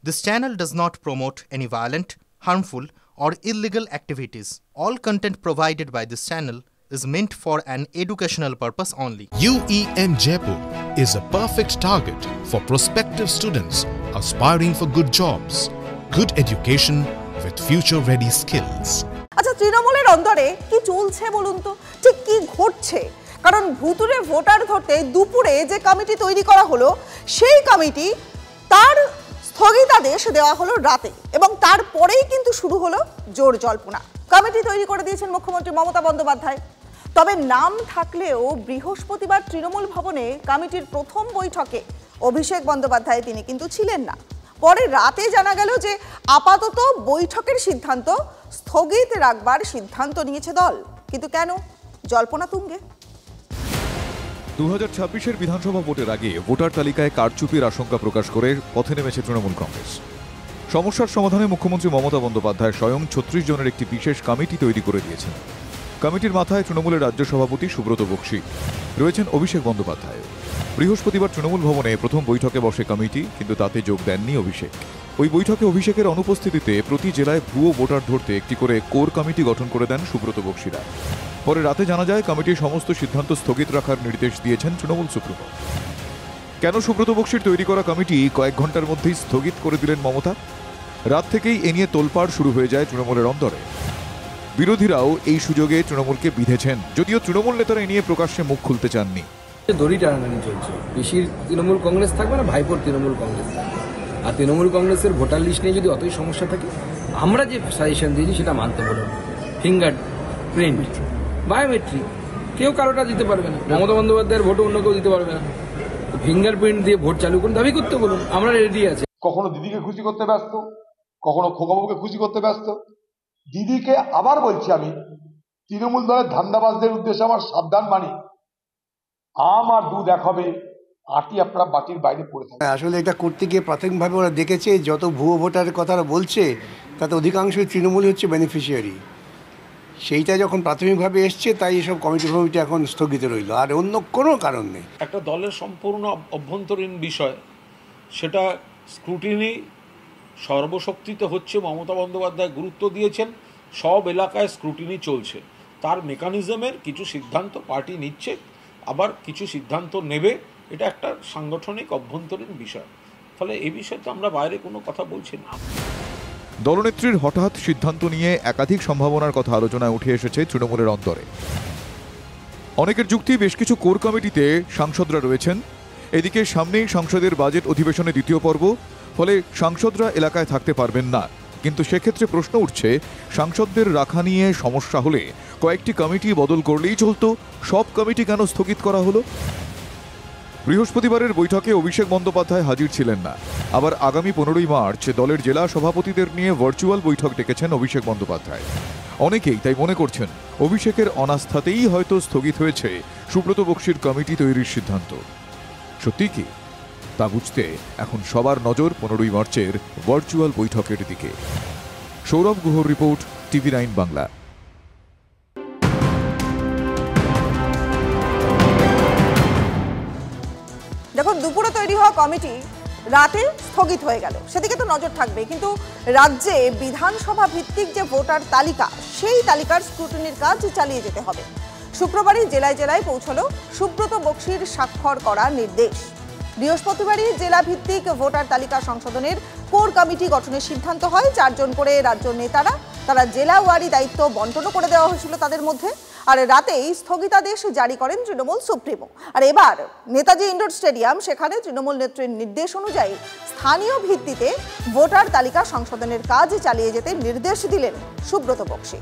This channel does not promote any violent, harmful, or illegal activities. All content provided by this channel is meant for an educational purpose only. UEN Jaipur is a perfect target for prospective students aspiring for good jobs, good education with future-ready skills. আচ্ছা, তৃণমূলের অন্দরে কি চলছে বলুন তো, ঠিক কি ঘটছে? কারণ ভুতুরে ভোটার ধরতে দুপুরে যে কমিটি তৈরি করা হলো, সেই কমিটি তার স্থগিতাদেশ দেওয়া হলো রাতে, এবং তারপরেই কিন্তু শুরু হলো জোর জল্পনা। কমিটি তৈরি করে দিয়েছেন মুখ্যমন্ত্রী মমতা বন্দ্যোপাধ্যায়। তবে নাম থাকলেও বৃহস্পতিবার তৃণমূল ভবনে কমিটির প্রথম বৈঠকে অভিষেক বন্দ্যোপাধ্যায় তিনি কিন্তু ছিলেন না। পরে রাতে জানা গেল যে আপাতত বৈঠকের সিদ্ধান্ত স্থগিত রাখবার সিদ্ধান্ত নিয়েছে দল। কিন্তু কেন? জল্পনা তুঙ্গে। 2026-এর বিধানসভা ভোটের আগে ভোটার তালিকায় কারচুপির আশঙ্কা প্রকাশ করে পথে নেমেছে তৃণমূল কংগ্রেস। সমস্যার সমাধানে মুখ্যমন্ত্রী মমতা বন্দ্যোপাধ্যায় স্বয়ং 36 জনের একটি বিশেষ কমিটি তৈরি করে দিয়েছেন। কমিটির মাথায় তৃণমূলের রাজ্য সভাপতি সুব্রত বক্সী, রয়েছেন অভিষেক বন্দ্যোপাধ্যায়। বৃহস্পতিবার তৃণমূল ভবনে প্রথম বৈঠকে বসে কমিটি, কিন্তু তাতে যোগ দেননি অভিষেক। ওই বৈঠকে অভিষেকের অনুপস্থিতিতে প্রতি জেলায় ভুয়ো ভোটার ধরতে একটি করে কোর কমিটি গঠন করে দেন সুব্রত বক্সীরা। পরে রাতে জানা যায় কমিটির সমস্ত সিদ্ধান্ত স্থগিত রাখার নির্দেশ দিয়েছেন তৃণমূল সুপ্রিমো। কেন সুব্রত বক্সীর তৈরি করা কমিটি কয়েক ঘন্টার মধ্যেই স্থগিত করে দিলেন মমতা? রাত থেকেই এ নিয়ে তোলপাড় শুরু হয়ে যায় তৃণমূলের অন্দরে। বিরোধীরাও এই সুযোগে তৃণমূলকে বিঁধেছেন, যদিও তৃণমূল নেতারা এ নিয়ে প্রকাশ্যে মুখ খুলতে চাননি। দড়ি টানাটানি চলছে, পিসির তৃণমূল কংগ্রেস থাকবে না ভাইপোর তৃণমূল কংগ্রেস থাকবে। আর তৃণমূল কংগ্রেসের ভোটার লিস্ট নিয়ে যদি অতই সমস্যা থাকে, আমরা যে সাজেশন দিয়েছি সেটা মানতে বলুন। ফিঙ্গার প্রিন্ট, বায়োমেট্রিক, কেউ কারোটা দিতে পারবে না। মমতা বন্দ্যোপাধ্যায়ের ভোটও অন্য কেউ দিতে পারবে না। ফিঙ্গার প্রিন্ট দিয়ে ভোট চালু করুন, দাবি করতে বলুন, আমরা রেডি আছি। কখনো দিদিকে খুশি করতে ব্যস্ত, কখনো খোকাবাবুকে খুশি করতে ব্যস্ত। দিদিকে আবার বলছি, আমি তৃণমূল দলের ধান্দাবাজদের উদ্দেশ্যে আমার সাবধান বাণী, আম আর দুধ এক হবে, আটি আপনারা বাটির বাইরে পড়ে থাকে। আসলে এটা করতে গিয়ে প্রাথমিকভাবে ওরা দেখেছে যত ভুয়ো ভোটারের কথা বলছে তাতে অধিকাংশই তৃণমূল হচ্ছে বেনিফিশিয়ারি। সেইটা যখন প্রাথমিকভাবে এসছে, তাই এসব কমিটি এখন স্থগিত রইল, আর অন্য কোনো কারণ নেই। একটা দলের সম্পূর্ণ অভ্যন্তরীণ বিষয়, সেটা স্ক্রুটিনি সর্বশক্তিতে হচ্ছে। মমতা বন্দ্যোপাধ্যায় গুরুত্ব দিয়েছেন, সব এলাকায় স্ক্রুটিনি চলছে। তার মেকানিজমের কিছু সিদ্ধান্ত পার্টি নিচ্ছে, আবার কিছু সিদ্ধান্ত নেবে। এটা একটা সাংগঠনিক অভ্যন্তরীণ বিষয়, ফলে এই বিষয়ে তো আমরা বাইরে কোনো কথা বলছি না। দলনেত্রীর হঠাৎ সিদ্ধান্ত নিয়ে একাধিক সম্ভাবনার কথা আলোচনায় উঠে এসেছে তৃণমূলের অন্তরে। অনেকের যুক্তি, বেশ কিছু কোর কমিটিতে সাংসদরা রয়েছেন। এদিকে সামনেই সংসদের বাজেট অধিবেশনে দ্বিতীয় পর্ব, ফলে সাংসদরা এলাকায় থাকতে পারবেন না। কিন্তু সেক্ষেত্রে প্রশ্ন উঠছে, সাংসদদের রাখা নিয়ে সমস্যা হলে কয়েকটি কমিটি বদল করলেই চলতো, সব কমিটি কেন স্থগিত করা হলো? বৃহস্পতিবারের বৈঠকে অভিষেক বন্দ্যোপাধ্যায় হাজির ছিলেন না। আবার আগামী 15ই মার্চ দলের জেলা সভাপতিদের নিয়ে ভার্চুয়াল বৈঠক ডেকেছেন অভিষেক বন্দ্যোপাধ্যায়। অনেকেই তাই মনে করছেন, অভিষেকের অনাস্থাতেই হয়তো স্থগিত হয়েছে সুব্রত বক্সীর কমিটি তৈরির সিদ্ধান্ত। সত্যি কি তা বুঝতে এখন সবার নজর 15ই মার্চের ভার্চুয়াল বৈঠকের দিকে। সৌরভ গুহর রিপোর্ট, TV9 বাংলা। দেখুন, দুপুরে তৈরি হওয়া কমিটি রাতে স্থগিত হয়ে গেল, সেদিকে তো নজর থাকবে। কিন্তু রাজ্যে বিধানসভা ভিত্তিক যে ভোটার তালিকা, সেই তালিকার স্ক্রুটিনির কাজ চালিয়ে যেতে হবে। শুক্রবারই জেলায় জেলায় পৌঁছলো সুব্রত বক্সীর স্বাক্ষর করা নির্দেশ। বৃহস্পতিবারই জেলা ভিত্তিক ভোটার তালিকা সংশোধনের কোর কমিটি গঠনের সিদ্ধান্ত হয়। 4 জন করে রাজ্য নেতারা, তারা জেলা ওয়ারি দায়িত্ব বন্টন করে দেওয়া হয়েছিল তাদের মধ্যে। আর রাতেই স্থগিতাদেশ জারি করেন তৃণমূল সুপ্রিমো। আর এবার নেতাজি ইন্ডোর স্টেডিয়াম, সেখানে তৃণমূল নেত্রীর নির্দেশ অনুযায়ী স্থানীয় ভিত্তিতে ভোটার তালিকা সংশোধনের কাজ চালিয়ে যেতে নির্দেশ দিলেন সুব্রত বক্সী।